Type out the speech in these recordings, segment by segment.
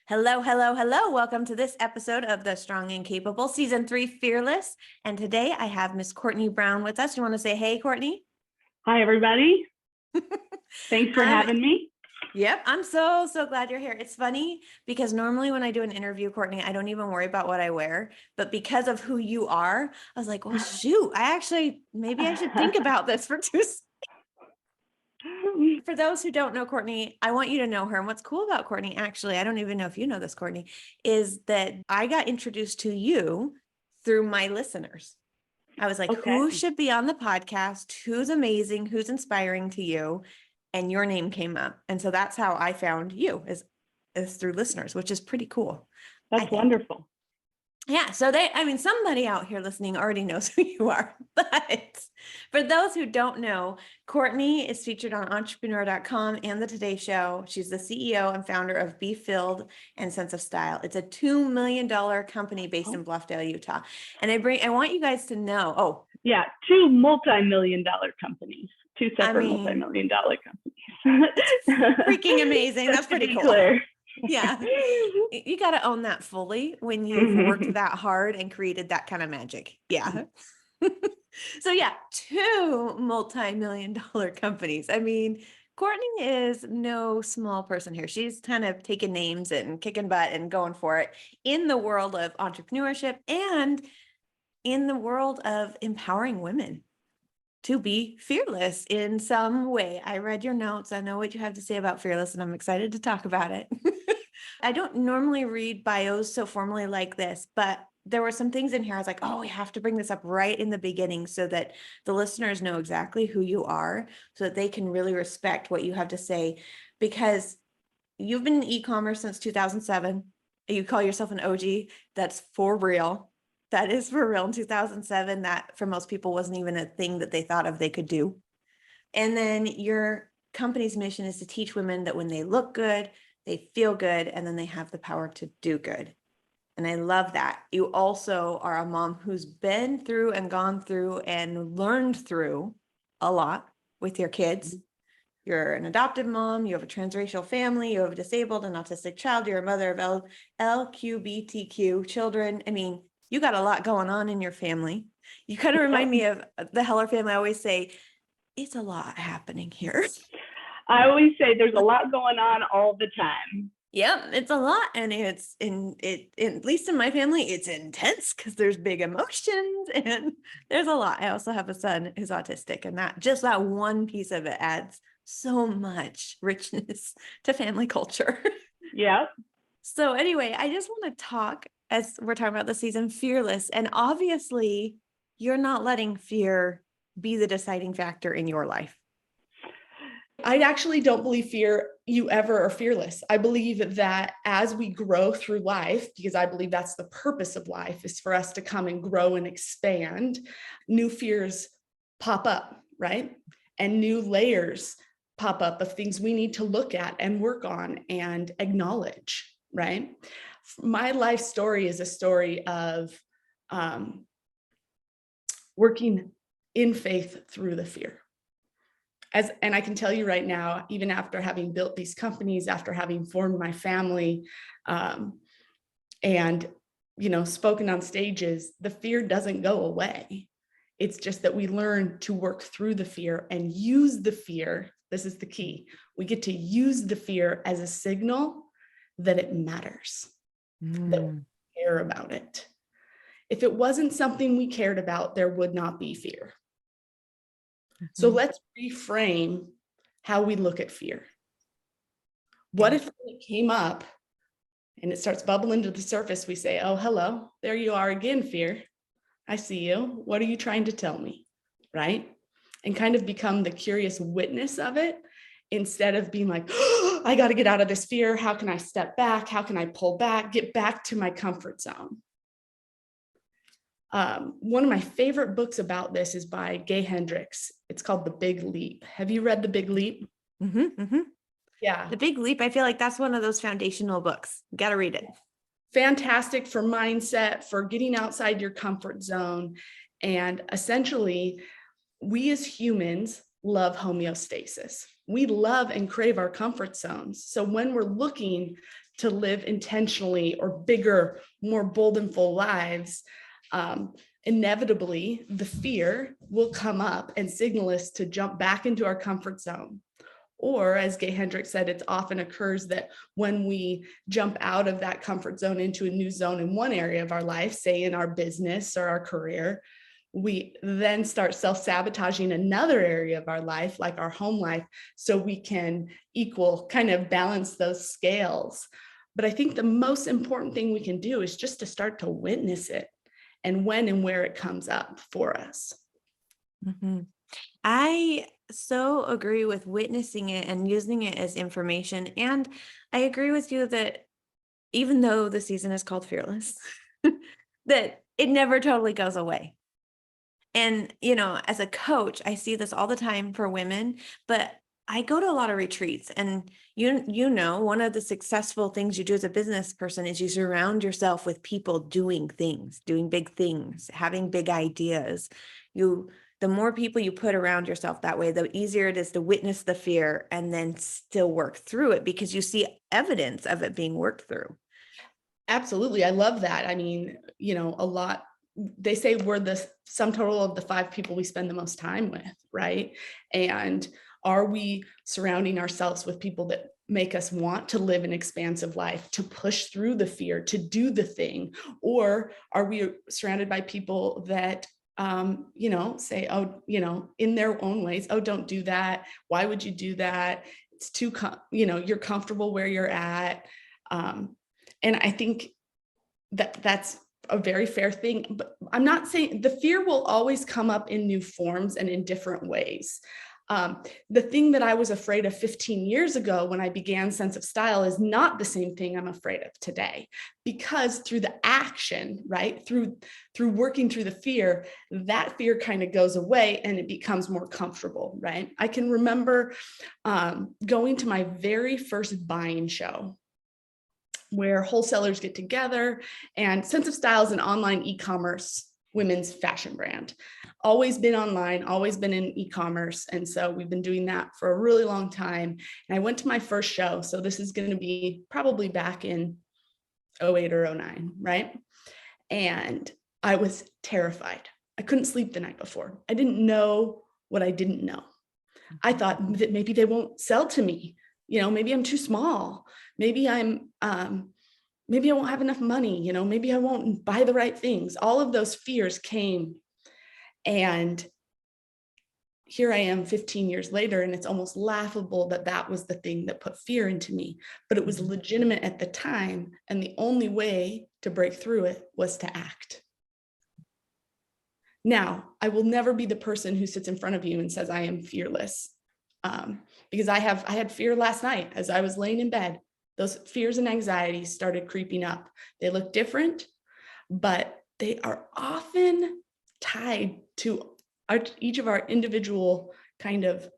Hello, hello, hello. Welcome to this episode of The Strong and Capable, Season 3, Fearless. And today I have Miss Courtney Brown with us. You want to say hey, Courtney? Hi, everybody. Thanks for having me. Yep, I'm so glad you're here. It's funny because normally when I do an interview, Courtney, I don't even worry about what I wear. But because of who you are, I was like, well, shoot, maybe I should think about this for two seconds. For those who don't know Courtney, I want you to know her. And what's cool about Courtney, actually, I don't even know if you know this, Courtney, is that I got introduced to you through my listeners. I was like, who should be on the podcast? Who's amazing? Who's inspiring to you? And your name came up. And so that's how I found you is through listeners, which is pretty cool. That's wonderful. Yeah. So somebody out here listening already knows who you are. But for those who don't know, Courtney is featured on entrepreneur.com and the Today Show. She's the CEO and founder of Be Filled and Sense of Style. It's a $2 million company based in Bluffdale, Utah. And I want you guys to know. Yeah. 2 multi-million-dollar companies, 2 separate multi-million-dollar companies. Freaking amazing. That's pretty cool. Clear. Yeah. You got to own that fully when you've worked that hard and created that kind of magic. Yeah. So yeah, 2 multi-million-dollar companies. I mean, Courtney is no small person here. She's kind of taking names and kicking butt and going for it in the world of entrepreneurship and in the world of empowering women to be fearless in some way. I read your notes. I know what you have to say about fearless, and I'm excited to talk about it. I don't normally read bios so formally like this, but there were some things in here. I was like, we have to bring this up right in the beginning so that the listeners know exactly who you are, so that they can really respect what you have to say, because you've been in e-commerce since 2007. You call yourself an OG. That's for real. That is for real. In 2007, that for most people wasn't even a thing that they thought of they could do. And then your company's mission is to teach women that when they look good, they feel good, and then they have the power to do good. And I love that. You also are a mom who's been through and gone through and learned through a lot with your kids. You're an adoptive mom, you have a transracial family, you have a disabled and autistic child, you're a mother of LQBTQ children. I mean, you got a lot going on in your family. You kind of remind me of the Heller family. I always say, it's a lot happening here. I always say there's a lot going on all the time. Yep, it's a lot. And it's at least in my family, it's intense because there's big emotions and there's a lot. I also have a son who's autistic, and that one piece of it adds so much richness to family culture. Yeah. So anyway, I just want to talk, as we're talking about the season, fearless. And obviously you're not letting fear be the deciding factor in your life. I actually don't believe you ever are fearless. I believe that as we grow through life, because I believe that's the purpose of life, is for us to come and grow and expand, new fears pop up, right? And new layers pop up of things we need to look at and work on and acknowledge, right? My life story is a story of working in faith through the fear. And I can tell you right now, even after having built these companies, after having formed my family, and spoken on stages, the fear doesn't go away. It's just that we learn to work through the fear and use the fear. This is the key. We get to use the fear as a signal that it matters, that we care about it. If it wasn't something we cared about, there would not be fear. So let's reframe how we look at fear. What if it came up and it starts bubbling to the surface? We say, oh, hello, there you are again, fear. I see you. What are you trying to tell me? Right? And kind of become the curious witness of it instead of being like, oh, I got to get out of this fear. How can I step back? How can I pull back? Get back to my comfort zone. One of my favorite books about this is by Gay Hendricks. It's called The Big Leap. Have you read The Big Leap? Yeah. The Big Leap. I feel like that's one of those foundational books. Got to read it. Fantastic for mindset, for getting outside your comfort zone. And essentially, we as humans love homeostasis. We love and crave our comfort zones. So when we're looking to live intentionally or bigger, more bold and full lives, inevitably the fear will come up and signal us to jump back into our comfort zone. Or, as Gay Hendricks said, it often occurs that when we jump out of that comfort zone into a new zone in one area of our life, say in our business or our career, we then start self-sabotaging another area of our life, like our home life, so we can kind of balance those scales. But I think the most important thing we can do is just to start to witness it and when and where it comes up for us. Mm-hmm. I so agree with witnessing it and using it as information. And I agree with you that even though the season is called Fearless, that it never totally goes away. And, as a coach, I see this all the time for women, but I go to a lot of retreats, and one of the successful things you do as a business person is you surround yourself with people doing things, doing big things, having big ideas. The more people you put around yourself that way, the easier it is to witness the fear and then still work through it because you see evidence of it being worked through. Absolutely. I love that. I mean, they say we're the sum total of the 5 people we spend the most time with, right? And are we surrounding ourselves with people that make us want to live an expansive life, to push through the fear, to do the thing? Or are we surrounded by people that say, in their own ways, oh, don't do that. Why would you do that? It's too, you're comfortable where you're at. And I think that's a very fair thing, but I'm not saying the fear will always come up in new forms and in different ways. The thing that I was afraid of 15 years ago when I began Sense of Style is not the same thing I'm afraid of today, because through the action, right, through working through the fear, that fear kind of goes away and it becomes more comfortable, right? I can remember going to my very first buying show, where wholesalers get together, and Sense of Style is an online e-commerce women's fashion brand. Always been online, always been in e-commerce. And so we've been doing that for a really long time. And I went to my first show. So this is going to be probably back in 08 or 09, right? And I was terrified. I couldn't sleep the night before. I didn't know what I didn't know. I thought that maybe they won't sell to me. Maybe I'm too small. Maybe maybe I won't have enough money. Maybe I won't buy the right things. All of those fears came. And here I am 15 years later, and it's almost laughable that that was the thing that put fear into me, but it was legitimate at the time. And the only way to break through it was to act. Now, I will never be the person who sits in front of you and says, I am fearless. Because I had fear last night as I was laying in bed. Those fears and anxieties started creeping up. They look different, but they are often tied to each of our individual kind of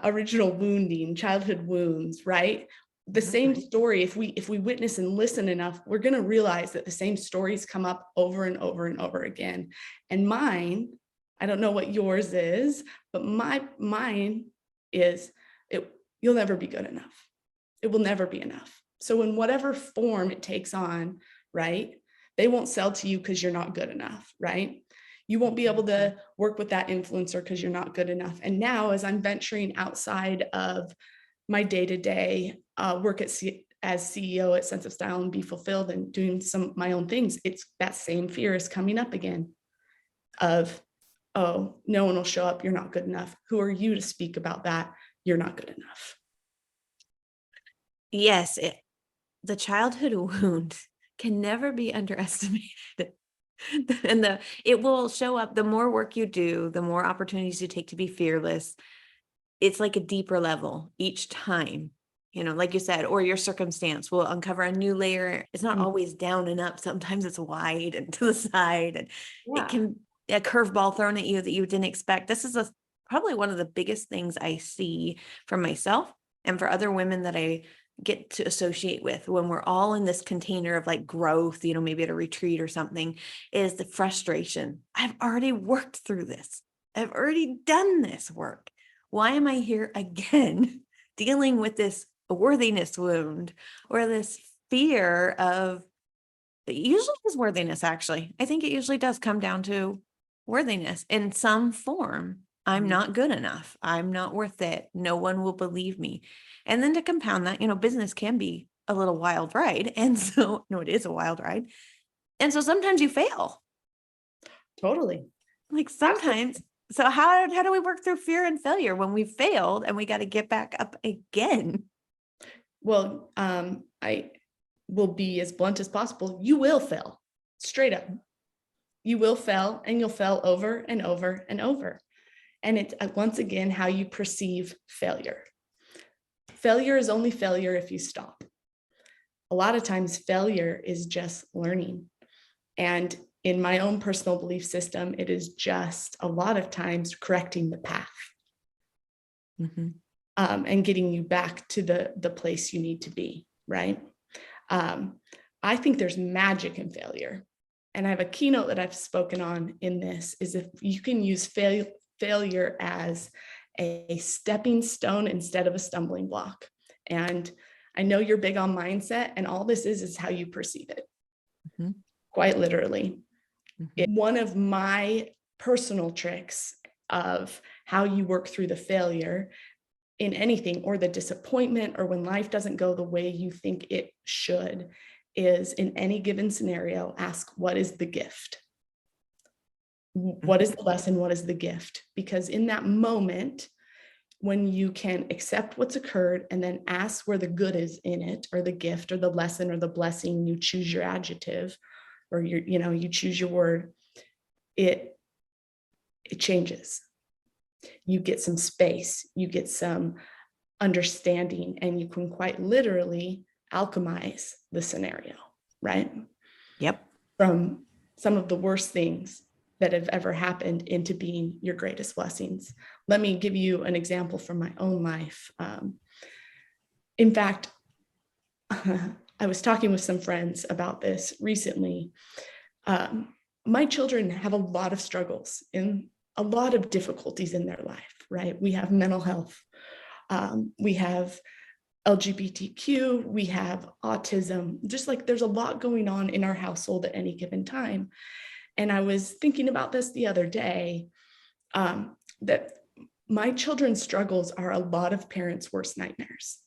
original wounding, childhood wounds, right? The same story, if we witness and listen enough, we're going to realize that the same stories come up over and over and over again. And mine, I don't know what yours is, but mine is, you'll never be good enough. It will never be enough. So in whatever form it takes on, right, they won't sell to you because you're not good enough, right? You won't be able to work with that influencer because you're not good enough. And now, as I'm venturing outside of my day-to-day work as CEO at Sense of Style and Be Fulfilled and doing some of my own things, it's that same fear is coming up again of, oh, no one will show up. You're not good enough. Who are you to speak about that? You're not good enough. Yes, the childhood wound can never be underestimated. And it will show up the more work you do, the more opportunities you take to be fearless. It's like a deeper level each time, like you said, or your circumstance will uncover a new layer. It's not always down and up. Sometimes it's wide and to the side, and it can a curveball thrown at you that you didn't expect. This is probably one of the biggest things I see for myself and for other women that I get to associate with when we're all in this container of like growth, maybe at a retreat or something, is the frustration. I've already worked through this. I've already done this work. Why am I here again dealing with this a worthiness wound or this fear of, it usually is worthiness, actually. I think it usually does come down to worthiness in some form. I'm not good enough. I'm not worth it. No one will believe me. And then to compound that, business can be a little wild ride. And so, no, it is a wild ride. And so sometimes you fail. Totally. Like sometimes. So how do we work through fear and failure when we failed and we got to get back up again? Well, I will be as blunt as possible. You will fail, straight up. You will fail, and you'll fail over and over and over. And it's once again how you perceive failure. Failure is only failure if you stop. A lot of times failure is just learning. And in my own personal belief system, it is just a lot of times correcting the path. And getting you back to the place you need to be, right? I think there's magic in failure. And I have a keynote that I've spoken on in this, is if you can use failure as a stepping stone instead of a stumbling block. And I know you're big on mindset, and all this is how you perceive it, quite literally. One of my personal tricks of how you work through the failure in anything, or the disappointment, or when life doesn't go the way you think it should, is in any given scenario, ask, what is the gift? What is the lesson? What is the gift? Because in that moment, when you can accept what's occurred and then ask where the good is in it, or the gift, or the lesson, or the blessing, you choose your adjective, or you choose your word, it changes. You get some space, you get some understanding, and you can quite literally alchemize the scenario, right? Yep. From some of the worst things that have ever happened into being your greatest blessings. Let me give you an example from my own life. In fact, I was talking with some friends about this recently. My children have a lot of struggles and a lot of difficulties in their life, right? We have mental health. We have LGBTQ, we have autism, just like there's a lot going on in our household at any given time. And I was thinking about this the other day, that my children's struggles are a lot of parents' worst nightmares.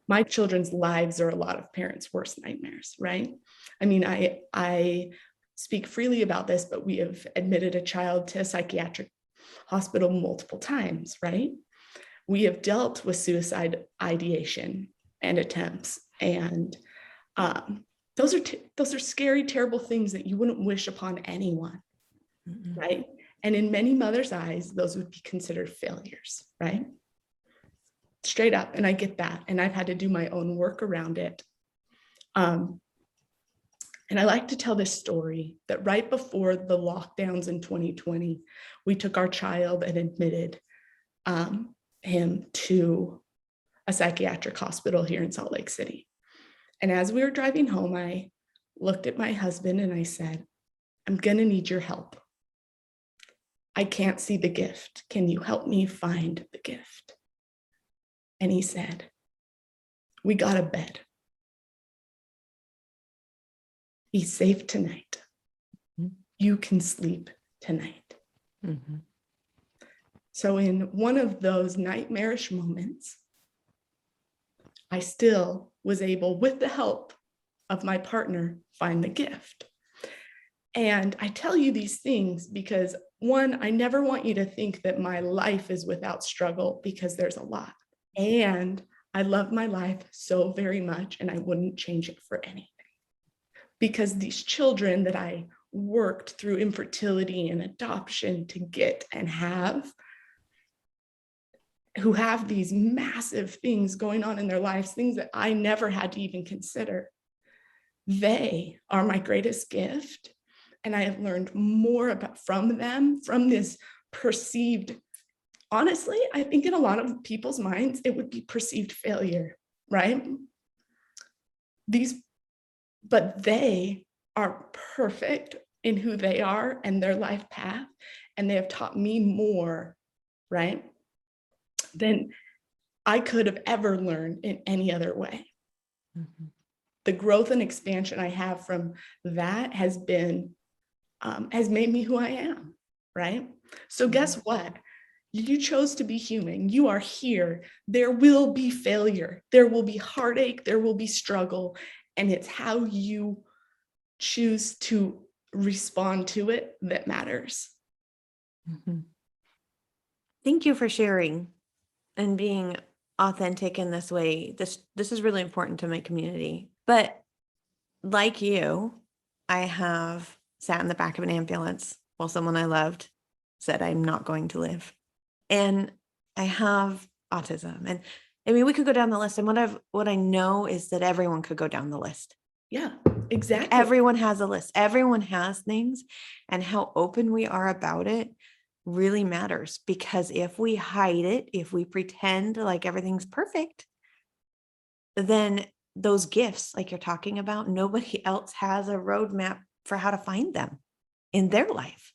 My children's lives are a lot of parents' worst nightmares, right? I mean, I speak freely about this, but we have admitted a child to a psychiatric hospital multiple times, right? We have dealt with suicide ideation and attempts, and those are scary, terrible things that you wouldn't wish upon anyone, right? And in many mothers' eyes, those would be considered failures, right? Straight up, and I get that, and I've had to do my own work around it. And I like to tell this story that right before the lockdowns in 2020, we took our child and admitted him to a psychiatric hospital here in Salt Lake City. And as we were driving home, I looked at my husband and I said, I'm going to need your help. I can't see the gift. Can you help me find the gift? And he said, we got a bed. He's safe tonight. You can sleep tonight. So in one of those nightmarish moments, I still was able, with the help of my partner, find the gift. And I tell you these things because, one, I never want you to think that my life is without struggle, because there's a lot. And I love my life so very much, and I wouldn't change it for anything. Because these children that I worked through infertility and adoption to get and have, who have these massive things going on in their lives, things that I never had to even consider, they are my greatest gift. And I have learned more from them, from this perceived, honestly, I think in a lot of people's minds, it would be perceived failure, right? But they are perfect in who they are and their life path. And they have taught me more, right, than I could have ever learned in any other way. Mhm. The growth and expansion I have from that has been, has made me who I am, right? So guess what? You chose to be human. You are here. There will be failure. There will be heartache. There will be struggle. And it's how you choose to respond to it that matters. Mhm. Thank you for sharing and being authentic in this way. This is really important to my community. But like you, I have sat in the back of an ambulance while someone I loved said I'm not going to live. And I have autism. And I mean, we could go down the list. And what I know is that everyone could go down the list. Yeah, Like exactly. everyone has a list. Everyone has things. And how open we are about it really matters, because if we hide it, if we pretend like everything's perfect, then those gifts, like you're talking about, nobody else has a roadmap for how to find them in their life.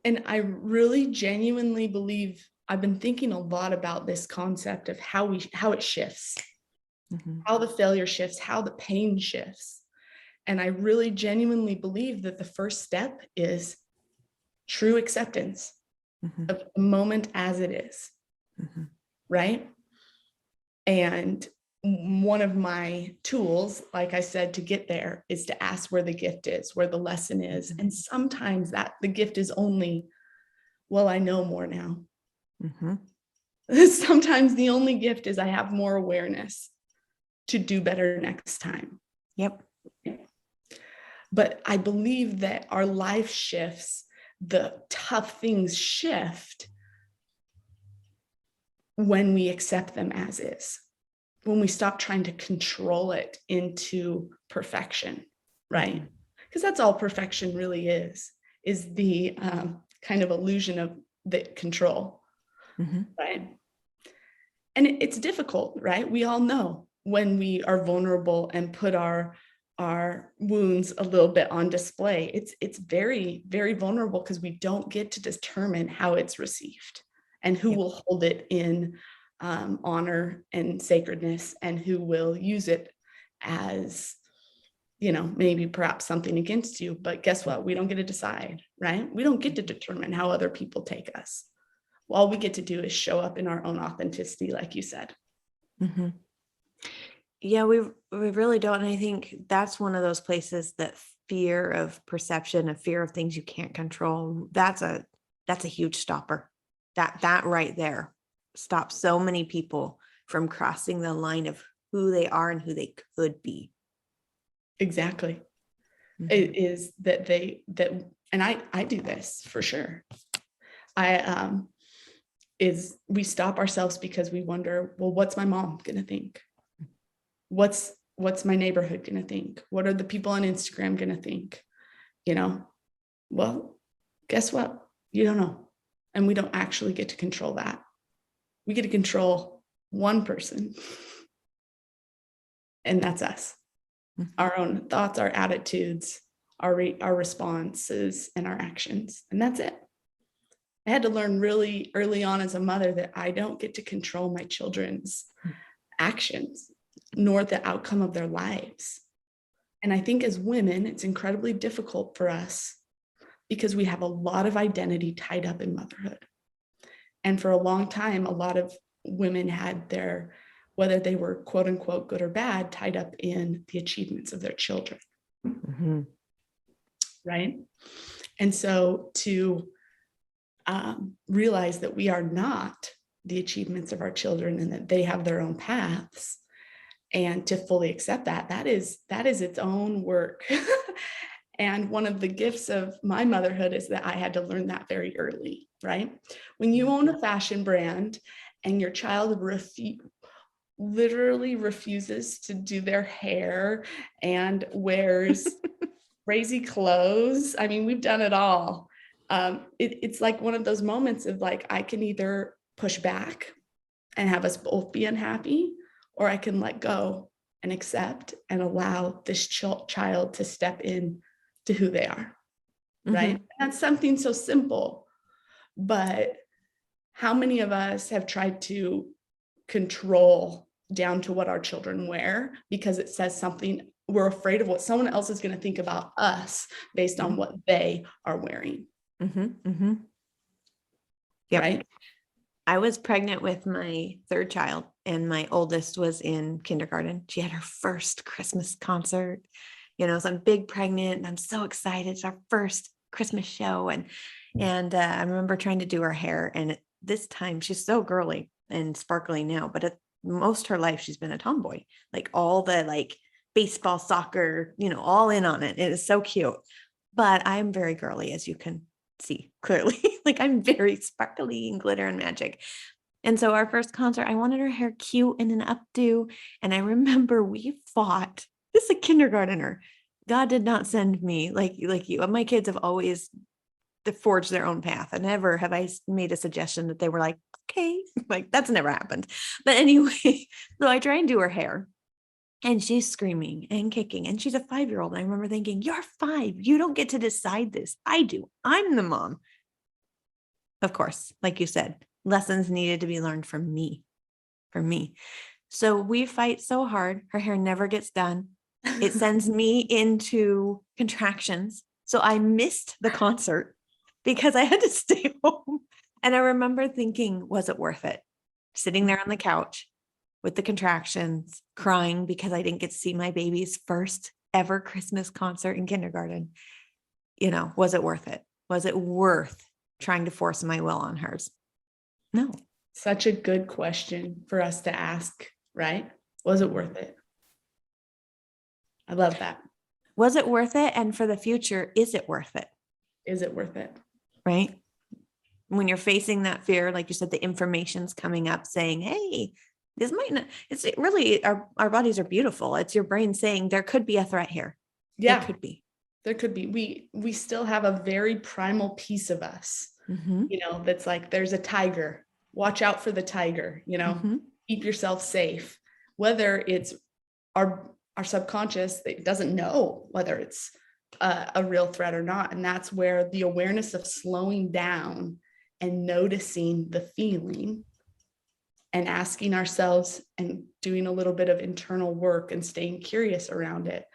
And I really genuinely believe, I've been thinking a lot about this concept of how it shifts, how the failure shifts, how the pain shifts. And I really genuinely believe that the first step is true acceptance of the moment as it is, right? And one of my tools, like I said, to get there is to ask where the gift is, where the lesson is. And sometimes that the gift is only, well, I know more now. Sometimes the only gift is I have more awareness to do better next time. Yep. But I believe that our life shifts, the tough things shift when we accept them as is, when we stop trying to control it into perfection, right? Because that's all perfection really is the kind of illusion of the control, right? And it's difficult, right? We all know when we are vulnerable and put our wounds a little bit on display, it's very, very vulnerable, because we don't get to determine how it's received and who will hold it in honor and sacredness, and who will use it as, maybe perhaps something against you. But guess what? We don't get to decide, right? We don't get to determine how other people take us. All we get to do is show up in our own authenticity, like you said. Yeah, we really don't. And I think that's one of those places that fear of perception, a fear of things you can't control, that's a huge stopper. That right there stops so many people from crossing the line of who they are and who they could be. Exactly. It is that and I do this for sure. We stop ourselves because we wonder, well, what's my mom gonna think? What's my neighborhood gonna think? What are the people on Instagram gonna think? Well, guess what? You don't know. And we don't actually get to control that. We get to control one person, and that's us. Our own thoughts, our attitudes, our responses, and our actions. And that's it. I had to learn really early on as a mother that I don't get to control my children's actions, nor the outcome of their lives. And I think as women, it's incredibly difficult for us because we have a lot of identity tied up in motherhood. And for a long time, a lot of women had their, whether they were quote unquote good or bad, tied up in the achievements of their children. Right? And so to realize that we are not the achievements of our children and that they have their own paths, and to fully accept that is its own work. And one of the gifts of my motherhood is that I had to learn that very early, right? When you own a fashion brand and your child literally refuses to do their hair and wears crazy clothes. I mean, we've done it all. It's like one of those moments of like, I can either push back and have us both be unhappy, or I can let go and accept and allow this child to step in to who they are, right? And that's something so simple, but how many of us have tried to control down to what our children wear because it says something. We're afraid of what someone else is going to think about us based on what they are wearing. Yep. Right. I was pregnant with my third child, and my oldest was in kindergarten. She had her first Christmas concert, so I'm big pregnant and I'm so excited. It's our first Christmas show. And I remember trying to do her hair, and at this time she's so girly and sparkly now, but at most her life, she's been a tomboy, like all the like baseball, soccer, all in on it. It is so cute, but I'm very girly, as you can see clearly. Like I'm very sparkly and glitter and magic. And so our first concert, I wanted her hair cute and an updo. And I remember we fought. This is a kindergartner. God did not send me like you. My kids have always forged their own path. And never have I made a suggestion that they were like, okay, like that's never happened. But anyway, so I try and do her hair. And she's screaming and kicking, and she's a 5-year-old. And I remember thinking, you're 5. You don't get to decide this. I do. I'm the mom. Of course, like you said, lessons needed to be learned from me. So we fight so hard. Her hair never gets done. It sends me into contractions. So I missed the concert because I had to stay home. And I remember thinking, was it worth it? Sitting there on the couch with the contractions, crying because I didn't get to see my baby's first ever Christmas concert in kindergarten. Was it worth it? Was it worth trying to force my will on hers? No. Such a good question for us to ask, right? Was it worth it? I love that. Was it worth it? And for the future, is it worth it? Is it worth it? Right? When you're facing that fear, like you said, the information's coming up saying, hey, this might not, it's really, our bodies are beautiful. It's your brain saying there could be a threat here. Yeah. There could be. We still have a very primal piece of us, that's like, there's a tiger, watch out for the tiger, keep yourself safe. Whether it's our subconscious that doesn't know whether it's a real threat or not. And that's where the awareness of slowing down and noticing the feeling and asking ourselves and doing a little bit of internal work and staying curious around it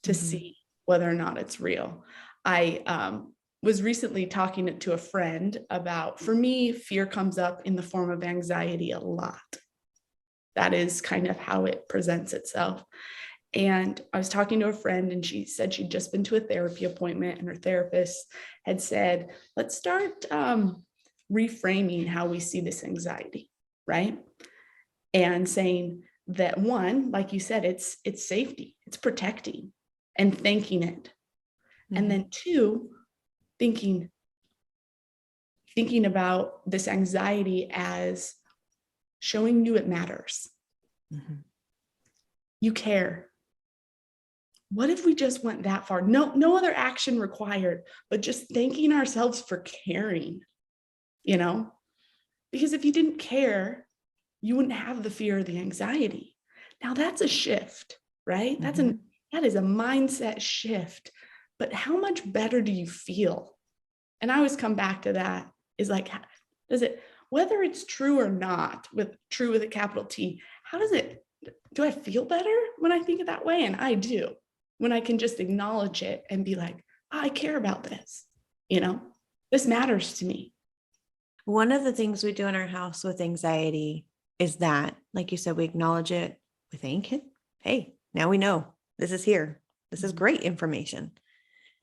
to see whether or not it's real. I was recently talking to a friend about, for me, fear comes up in the form of anxiety a lot. That is kind of how it presents itself. And I was talking to a friend, and she said she'd just been to a therapy appointment, and her therapist had said, let's start reframing how we see this anxiety, right? And saying that, one, like you said, it's safety, it's protecting, and thanking it. And then 2, thinking about this anxiety as showing you it matters. You care. What if we just went that far? No other action required, but just thanking ourselves for caring, because if you didn't care, you wouldn't have the fear or the anxiety. Now that's a shift, right? That is a mindset shift. But how much better do you feel? And I always come back to that, is like, whether it's true or not, with true with a capital T, do I feel better when I think it that way? And I do, when I can just acknowledge it and be like, I care about this, this matters to me. One of the things we do in our house with anxiety is that, like you said, we acknowledge it, we thank it. Hey, now we know this is here. This is great information.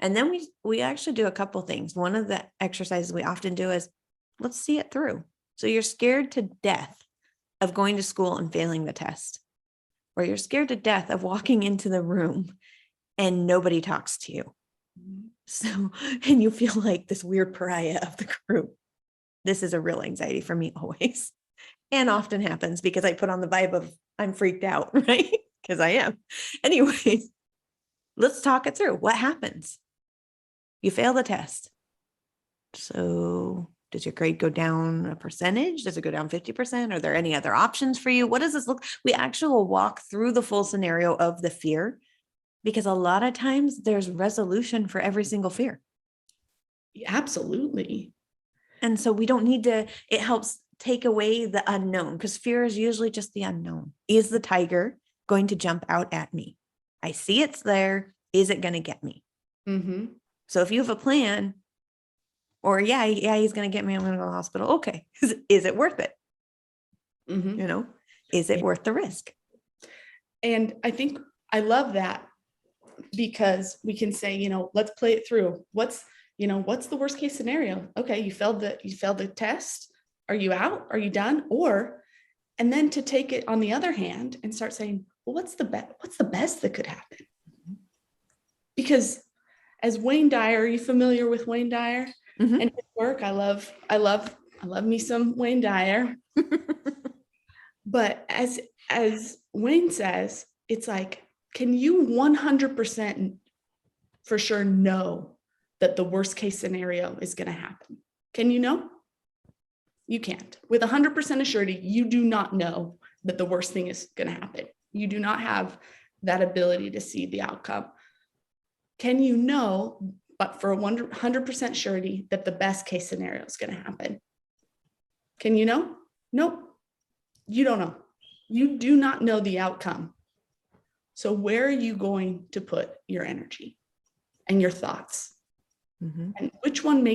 And then we actually do a couple things. One of the exercises we often do is, let's see it through. So you're scared to death of going to school and failing the test, or you're scared to death of walking into the room and nobody talks to you. So, and you feel like this weird pariah of the group. This is a real anxiety for me always, and often happens because I put on the vibe of I'm freaked out, right? Because I am. Anyways, let's talk it through. What happens? You fail the test. So does your grade go down a percentage? Does it go down 50%? Are there any other options for you? What does this look? We actually will walk through the full scenario of the fear, because a lot of times there's resolution for every single fear. Absolutely. And so we don't need to, it helps take away the unknown, because fear is usually just the unknown. Is the tiger going to jump out at me? I see it's there. Is it going to get me? Mm-hmm. So if you have a plan, or he's going to get me, I'm going to go to the hospital. Okay. Is it worth it? Mm-hmm. Is it worth the risk? And I think I love that, because we can say, let's play it through. What's the worst case scenario? Okay, you failed the test. Are you out? Are you done? And then to take it on the other hand and start saying, well, what's the best that could happen? Because as Wayne Dyer, are you familiar with Wayne Dyer and his work? I love me some Wayne Dyer. But as Wayne says, it's like, can you 100% for sure know that the worst case scenario is going to happen? Can you know? You can't. With 100% assurity, you do not know that the worst thing is going to happen. You do not have that ability to see the outcome. Can you know, but for 100% surety, that the best case scenario is going to happen? Can you know? Nope. You don't know. You do not know the outcome. So where are you going to put your energy and your thoughts? And which one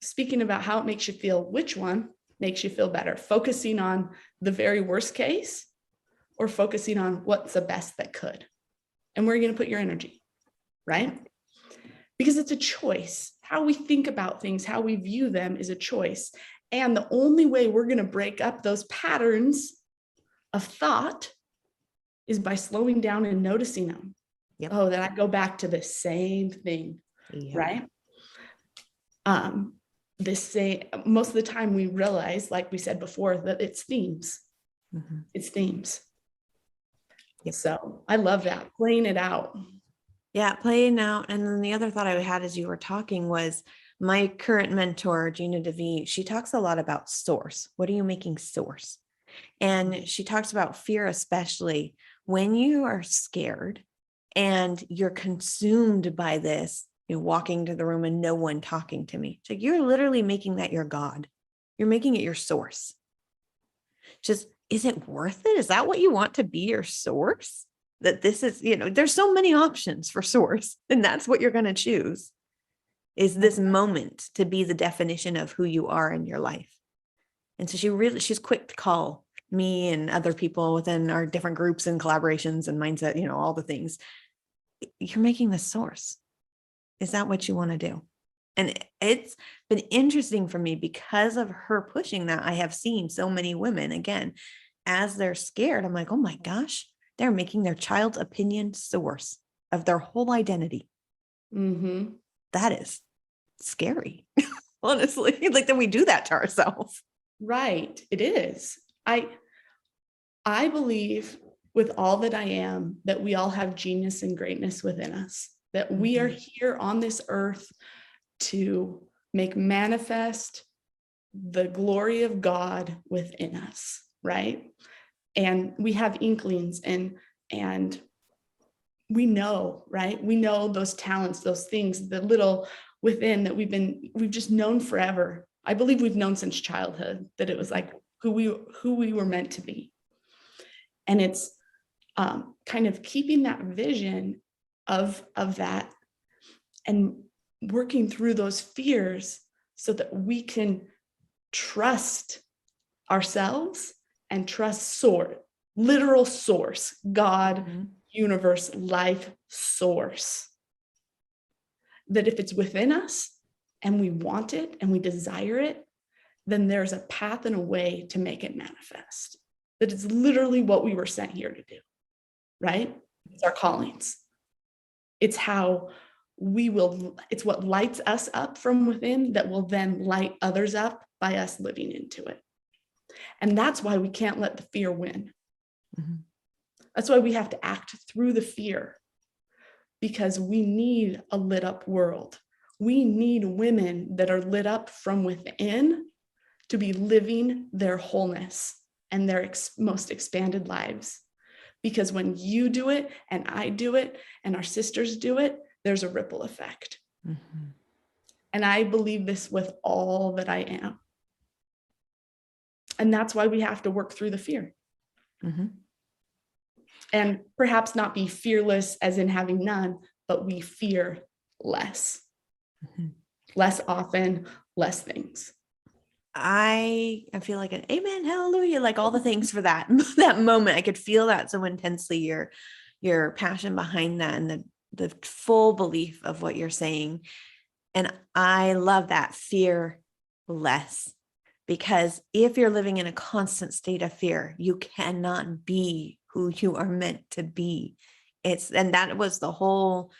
speaking about how it makes you feel, which one makes you feel better? Focusing on the very worst case, or focusing on what's the best that could? And where are you going to put your energy, right? Because it's a choice. How we think about things, how we view them is a choice. And the only way we're going to break up those patterns of thought is by slowing down and noticing them. Yep. Oh, then I go back to the same thing, right? Most of the time we realize, like we said before, that it's themes. It's themes. Yep. So I love that, playing it out. Yeah, playing out. And then the other thought I had as you were talking was my current mentor, Gina DeVee, she talks a lot about source. What are you making source? And she talks about fear, especially when you are scared and you're consumed by this, walking to the room and no one talking to me. It's like, you're literally making that your God. You're making it your source. Just, is it worth it? Is that what you want to be your source? That this is, there's so many options for source, and that's what you're going to choose, is this moment to be the definition of who you are in your life. And so she's quick to call me and other people within our different groups and collaborations and mindset, all the things. You're making the source. Is that what you want to do? And it's been interesting for me because of her pushing that. I have seen so many women, again, as they're scared, I'm like, oh my gosh, they're making their child's opinion source of their whole identity. That is scary, honestly. Like, that we do that to ourselves. Right. It is. I believe with all that I am, that we all have genius and greatness within us, that we are here on this earth to make manifest the glory of God within us, right? And we have inklings and we know, right? We know those talents, those things, the little within that we've just known forever. I believe we've known since childhood that it was like who we were meant to be. And it's kind of keeping that vision of that and working through those fears so that we can trust ourselves and trust literal source, God, universe, life source. That if it's within us and we want it and we desire it, then there's a path and a way to make it manifest. That it's literally what we were sent here to do, right? It's our callings. It's how it's what lights us up from within that will then light others up by us living into it. And that's why we can't let the fear win. That's why we have to act through the fear, because we need a lit up world. We need women that are lit up from within to be living their wholeness and their most expanded lives. Because when you do it and I do it and our sisters do it, there's a ripple effect. And I believe this with all that I am. And that's why we have to work through the fear. Mm-hmm. And perhaps not be fearless as in having none, but we fear less, less often, less things. I feel like an amen, hallelujah, like all the things for that, that moment. I could feel that so intensely, your passion behind that and the full belief of what you're saying. And I love that, fear less, because if you're living in a constant state of fear, you cannot be who you are meant to be. And that was the whole,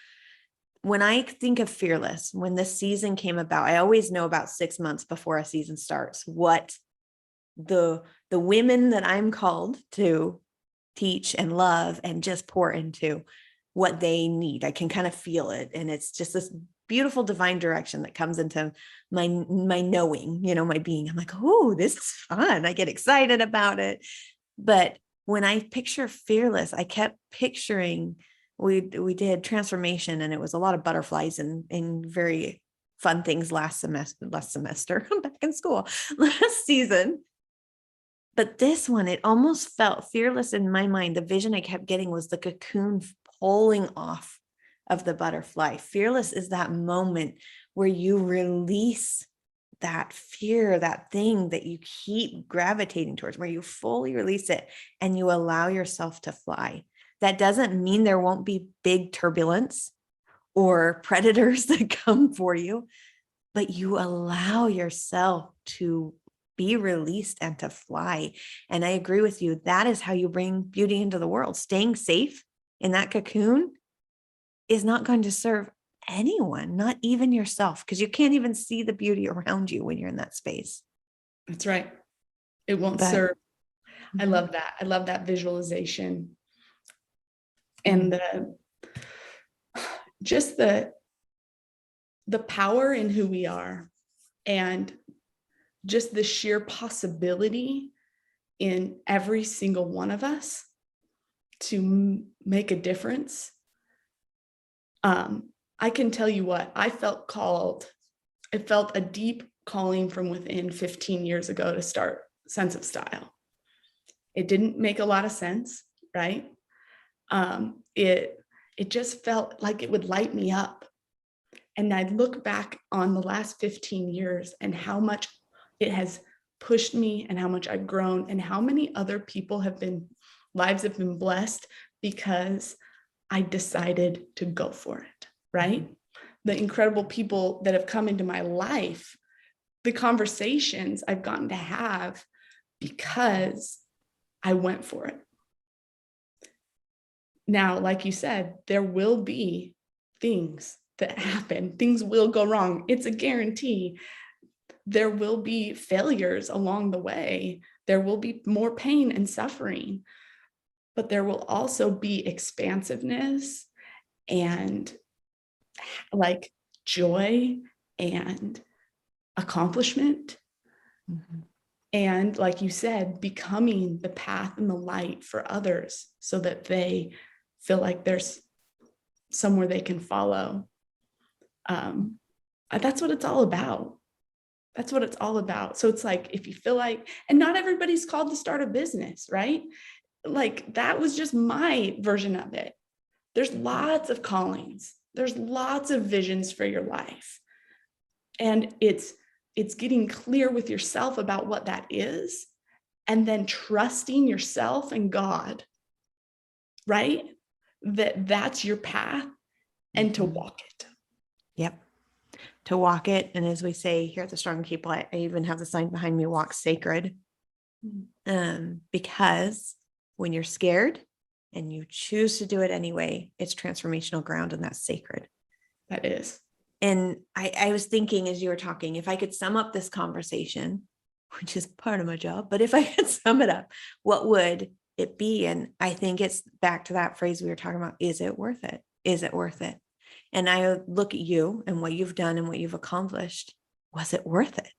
when I think of fearless, when this season came about, I always know about 6 months before a season starts, what the women that I'm called to teach and love and just pour into, what they need. I can kind of feel it. And it's just this beautiful divine direction that comes into my knowing, my being. I'm like, oh, this is fun. I get excited about it. But when I picture fearless, I kept picturing, we did transformation, and it was a lot of butterflies and very fun things last semester, I'm back in school, last season. But this one, it almost felt fearless in my mind. The vision I kept getting was the cocoon pulling off of the butterfly. Fearless is that moment where you release that fear, that thing that you keep gravitating towards, where you fully release it and you allow yourself to fly. That doesn't mean there won't be big turbulence or predators that come for you, but you allow yourself to be released and to fly. And I agree with you. That is how you bring beauty into the world. Staying safe in that cocoon is not going to serve anyone, not even yourself, because you can't even see the beauty around you when you're in that space. That's right. It won't serve. I love that. I love that visualization. And just the power in who we are, and just the sheer possibility in every single one of us to make a difference. I can tell you what, I felt called. I felt a deep calling from within 15 years ago to start Sense of Style. It didn't make a lot of sense, right? It just felt like it would light me up. And I'd look back on the last 15 years and how much it has pushed me and how much I've grown and how many other people lives have been blessed because I decided to go for it, right? The incredible people that have come into my life, the conversations I've gotten to have because I went for it. Now, like you said, there will be things that happen. Things will go wrong. It's a guarantee. There will be failures along the way. There will be more pain and suffering, but there will also be expansiveness and like joy and accomplishment. And like you said, becoming the path and the light for others so that they feel like there's somewhere they can follow. That's what it's all about. That's what it's all about. So it's like, if you feel like, and not everybody's called to start a business, right? Like that was just my version of it. There's lots of callings. There's lots of visions for your life. And it's getting clear with yourself about what that is, and then trusting yourself and God, right? That's your path, and to walk it. Yep. To walk it. And as we say here at the Strong People, I even have the sign behind me, walk sacred. Because when you're scared and you choose to do it anyway, it's transformational ground, and that's sacred. That is. And I was thinking as you were talking, if I could sum up this conversation, which is part of my job, but if I could sum it up, what would it be? And I think it's back to that phrase we were talking about. Is it worth it? Is it worth it? And I look at you and what you've done and what you've accomplished. Was it worth it?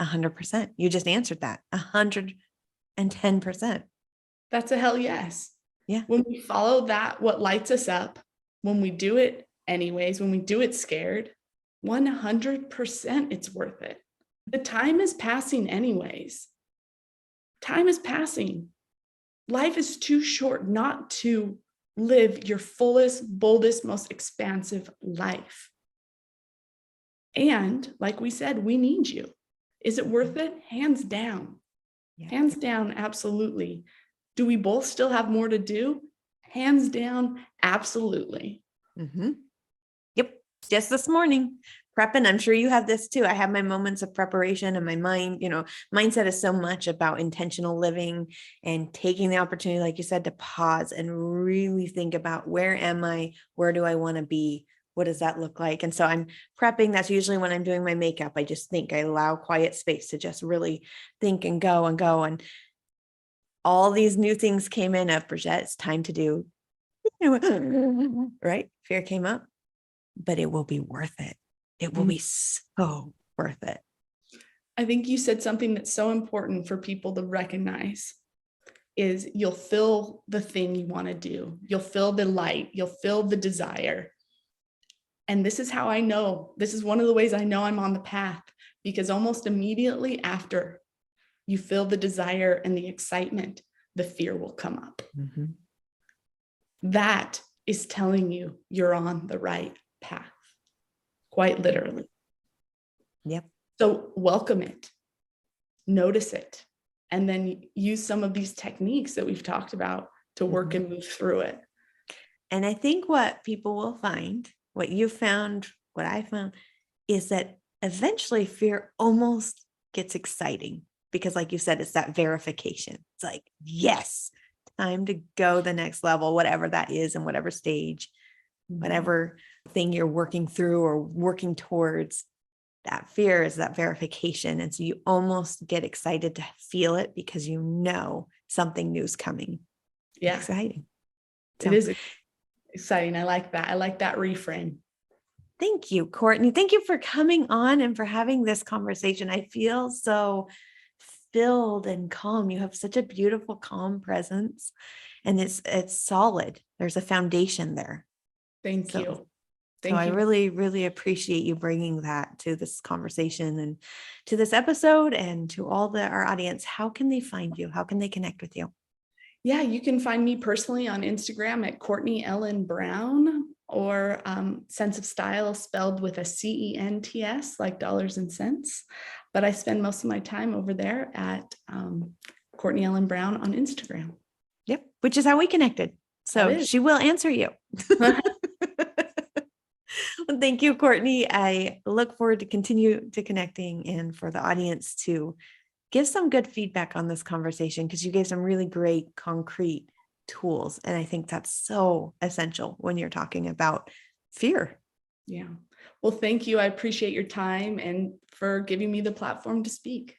100%. You just answered that. 110%. That's a hell yes. Yeah. When we follow that, what lights us up, when we do it anyways, when we do it scared, 100% it's worth it. The time is passing anyways. Time is passing. Life is too short not to live your fullest, boldest, most expansive life. And like we said, we need you. Is it worth it? Hands down. Yeah. Hands down, absolutely. Do we both still have more to do? Hands down, absolutely. Mm-hmm. Yep. Just this morning, prepping. I'm sure you have this too. I have my moments of preparation, and my mind, mindset is so much about intentional living and taking the opportunity, like you said, to pause and really think about, where am I? Where do I want to be? What does that look like? And so I'm prepping. That's usually when I'm doing my makeup. I just think, I allow quiet space to just really think and go and go. And all these new things came in of, Brigette, it's time to do, right? Fear came up, but it will be worth it. It will be so worth it. I think you said something that's so important for people to recognize is you'll feel the thing you want to do. You'll feel the light. You'll feel the desire. And this is how I know, this is one of the ways I know I'm on the path, because almost immediately after you feel the desire and the excitement, the fear will come up. Mm-hmm. That is telling you you're on the right path, quite literally. Yep. So welcome it, notice it, and then use some of these techniques that we've talked about to work and move through it. And I think what people will find, what you found, what I found, is that eventually fear almost gets exciting, because like you said, it's that verification. It's like, yes, time to go the next level, whatever that is, in whatever stage, whatever thing you're working through or working towards. That fear is that verification. And so you almost get excited to feel it, because you know something new is coming. Yeah. Exciting. It is exciting. I like that. I like that reframe. Thank you, Courtney. Thank you for coming on and for having this conversation. I feel so filled and calm. You have such a beautiful, calm presence, and it's solid. There's a foundation there. Thank you. So Thank I you. really, really appreciate you bringing that to this conversation and to this episode, and to all our audience. How can they find you? How can they connect with you? Yeah, you can find me personally on Instagram at Courtney Ellen Brown, or Sense of Style spelled with a CENTS, like dollars and cents. But I spend most of my time over there at Courtney Ellen Brown on Instagram. Yep, which is how we connected. So she will answer you. Well, thank you, Courtney. I look forward to continue to connecting, and for the audience to give some good feedback on this conversation, because you gave some really great concrete tools. And I think that's so essential when you're talking about fear. Yeah. Well, thank you. I appreciate your time and for giving me the platform to speak.